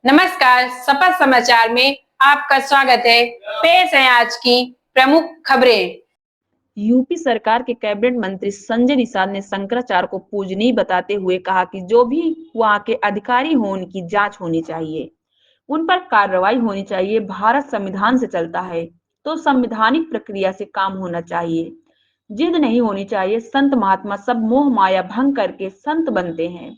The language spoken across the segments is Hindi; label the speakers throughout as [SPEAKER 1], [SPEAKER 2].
[SPEAKER 1] नमस्कार, सपा समाचार में आपका स्वागत है। पेश है आज की प्रमुख खबरें।
[SPEAKER 2] यूपी सरकार के कैबिनेट मंत्री संजय निषाद ने शंकराचार्य को पूजनीय बताते हुए कहा कि जो भी वहां के अधिकारी हों उनकी जांच होनी चाहिए, उन पर कार्रवाई होनी चाहिए। भारत संविधान से चलता है तो संवैधानिक प्रक्रिया से काम होना चाहिए। जिद नहीं होनी चाहिए। संत महात्मा सब मोह माया भंग करके संत बनते हैं,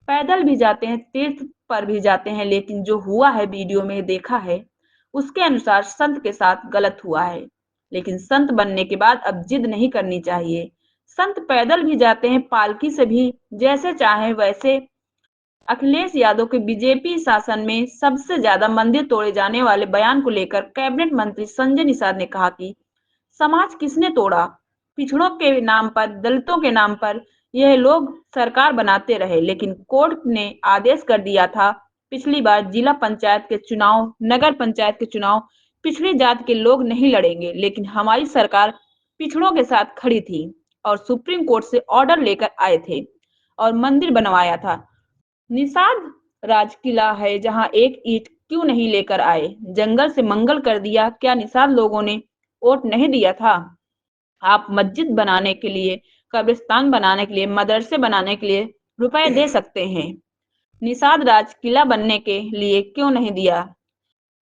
[SPEAKER 2] पैदल भी जाते हैं, तीर्थ पर भी जाते हैं, लेकिन जो हुआ है वीडियो में देखा है उसके अनुसार संत के साथ गलत हुआ है। लेकिन संत बनने के बाद अब जिद नहीं करनी चाहिए। संत पैदल भी जाते हैं, पालकी से भी, जैसे चाहे वैसे। अखिलेश यादव के बीजेपी शासन में सबसे ज्यादा मंदिर तोड़े जाने वाले बयान को लेकर कैबिनेट मंत्री संजय निषाद ने कहा कि समाज किसने तोड़ा? पिछड़ों के नाम पर, दलितों के नाम पर यह लोग सरकार बनाते रहे, लेकिन कोर्ट ने आदेश कर दिया था पिछली बार जिला पंचायत के चुनाव, नगर पंचायत के चुनाव पिछड़ी जात के लोग नहीं लड़ेंगे। लेकिन हमारी सरकार पिछड़ों के साथ खड़ी थी और सुप्रीम कोर्ट से ऑर्डर लेकर आए थे और मंदिर बनवाया था। निषाद राज किला है जहां एक ईंट क्यों नहीं लेकर आए? जंगल से मंगल कर दिया। क्या निषाद लोगों ने वोट नहीं दिया था? आप मस्जिद बनाने के लिए, कब्रिस्तान बनाने के लिए, मदरसे बनाने के लिए रुपए दे सकते हैं। निषाद राज किला बनने के लिए क्यों नहीं दिया?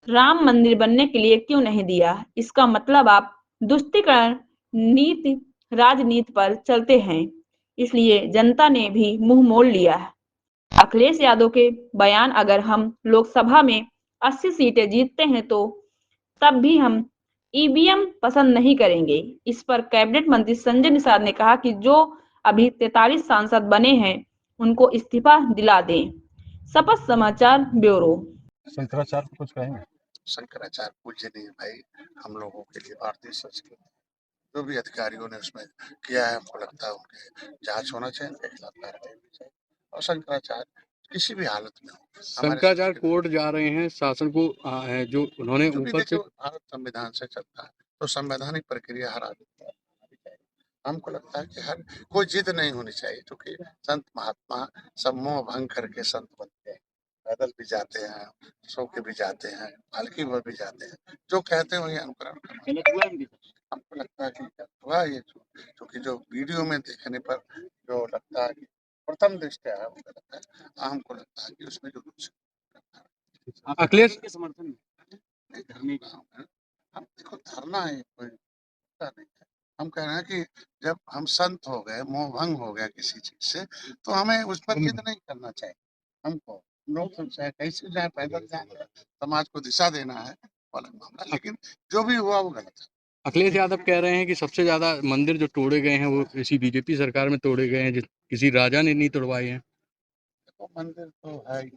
[SPEAKER 2] राम मंदिर बनने के लिए क्यों नहीं दिया? इसका मतलब आप तुष्टीकरण नीति, राजनीति पर चलते हैं, इसलिए जनता ने भी मुंह मोड़ लिया है। अखिलेश यादव के बयान, अगर हम लोकसभा में 80 सीटें जीतते हैं तो तब भी हम ईवीएम पसंद नहीं करेंगे। इस पर कैबिनेट मंत्री संजय निषाद ने कहा कि जो अभी 43 सांसद बने हैं उनको इस्तीफा दिला दें। शपथ समाचार ब्यूरो।
[SPEAKER 3] शंकराचार्य को कुछ कहेंगे?
[SPEAKER 4] शंकराचार्य पूज्य नहीं भाई, हम लोगों के लिए भारतीय संस्कृति जो भी अधिकारियों ने उसमें किया है, हमको लगता है उनके जांच होना चाहिए, उनके खिलाफ कार्रवाई होनी चाहिए। और शंकराचार्य किसी भी हालत में हो,
[SPEAKER 3] शंकराचार्य कोर्ट जा रहे हैं, शासन को जो उन्होंने ऊपर से,
[SPEAKER 4] भारत संविधान से चलता है तो संवैधानिक प्रक्रिया हर आदमी को अपनानी चाहिए। हमको लगता है कि हर कोई जिद नहीं होनी चाहिए, क्योंकि संत महात्मा सब मोह भंग करके संत बनते हैं, पैदल भी जाते हैं, सो के भी जाते हैं, पालकी में भी जाते हैं, जो कहते हैं वही अनुकरण करना। हमको लगता है कि हुआ ये, क्योंकि जो वीडियो में देखने पर जो लगता है कि प्रथम दृष्टया है, हमको लगता है, हमको लगता है कि उसमें जो कुछ
[SPEAKER 3] अखिलेश के समर्थन में
[SPEAKER 4] हम देखो धरना है, कोई नहीं है। हम कह रहे हैं कि जब हम संत हो गए, मोह भंग हो गया किसी चीज से, तो हमें उस पर जिद नहीं करना चाहिए। हमको लोग सब चाहे कैसे जाए, पैदल जाए, समाज को दिशा देना है अलग मामला, लेकिन जो भी हुआ वो गलत है।
[SPEAKER 3] अखिलेश यादव कह रहे हैं कि सबसे ज्यादा मंदिर जो तोड़े गए हैं वो इसी बीजेपी सरकार में तोड़े गए हैं, किसी राजा ने नहीं तोड़वाए हैं।
[SPEAKER 4] देखो मंदिर तो है ही,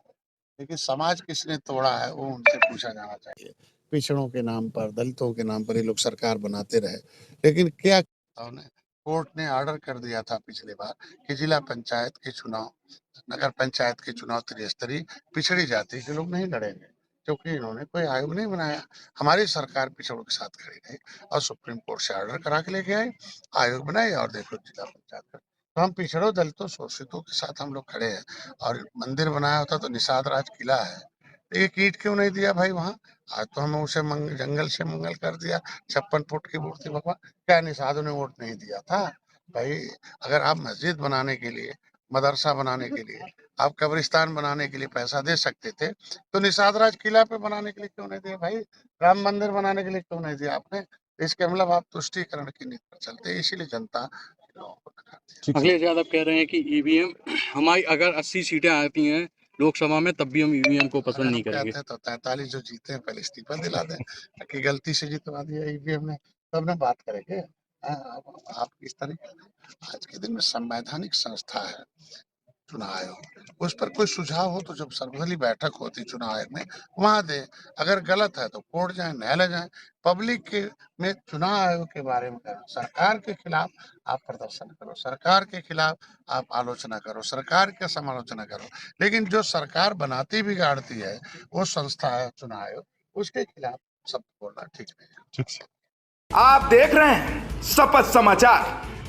[SPEAKER 4] लेकिन समाज किसने तोड़ा है वो उनसे पूछा जाना चाहिए। पिछड़ों के नाम पर, दलितों के नाम पर ये लोग सरकार बनाते रहे, लेकिन क्या कोर्ट ने ऑर्डर कर दिया था पिछली बार कि जिला पंचायत के चुनाव, नगर पंचायत के चुनाव त्रिस्तरीय पिछड़ी जाति के लोग नहीं लड़ेंगे, क्योंकि इन्होंने कोई आयोग नहीं बनाया। हमारी सरकार पिछड़ों के साथ खड़ी रही और सुप्रीम कोर्ट से ऑर्डर करा के लेके आई, आयोग बनाई, और देखो जिला पंचायत का। तो हम पिछड़ों, दलितों, शोषितों के साथ हम लोग खड़े हैं। और मंदिर बनाया होता तो निषाद राज किला है, एक ईंट क्यों नहीं दिया भाई वहाँ? आज तो हमें उसे जंगल से मंगल कर दिया, 56 फुट की मूर्ति भगवान। क्या निषाद ने वोट नहीं दिया था भाई? अगर आप मस्जिद बनाने के लिए, मदरसा बनाने के लिए, आप कब्रिस्तान बनाने के लिए पैसा दे सकते थे, तो निषाद राज किला पे बनाने के लिए क्यों नहीं दिया भाई? राम मंदिर बनाने के लिए क्यों नहीं दिया आपने? इसके मतलब आप तुष्टीकरण की नीति पर चलते हैं, इसीलिए जनता लोगों को नकार दिया।
[SPEAKER 3] अखिलेश यादव कह रहे हैं कि ईवीएम हमारी अगर 80 सीटें आती हैं लोकसभा में तब भी हम ईवीएम को पसंद नहीं करेंगे।
[SPEAKER 4] कहते हैं तो 43 जो जीते हैं पहले इस्तीफा दिला दें कि गलती से जितवा दिया ईवीएम ने, तब ना बात करेंगे। आप किस तरीके, आज के दिन में संवैधानिक संस्था है चुनाव आयोग, उस पर कोई सुझाव हो तो जब सर्वदलीय बैठक होती चुनाव आयोग में, वहां दे। अगर गलत है तो कोर्ट जाए, न्यायालय जाए। पब्लिक के में चुनाव आयोग के बारे में करो, सरकार के खिलाफ आप प्रदर्शन करो, सरकार के खिलाफ आप आलोचना करो, सरकार की समालोचना करो, लेकिन जो सरकार बनाती बिगाड़ती है वो संस्था है चुनाव आयोग, उसके खिलाफ शब्द बोलना ठीक नहीं है।
[SPEAKER 5] आप देख रहे हैं शपथ समाचार।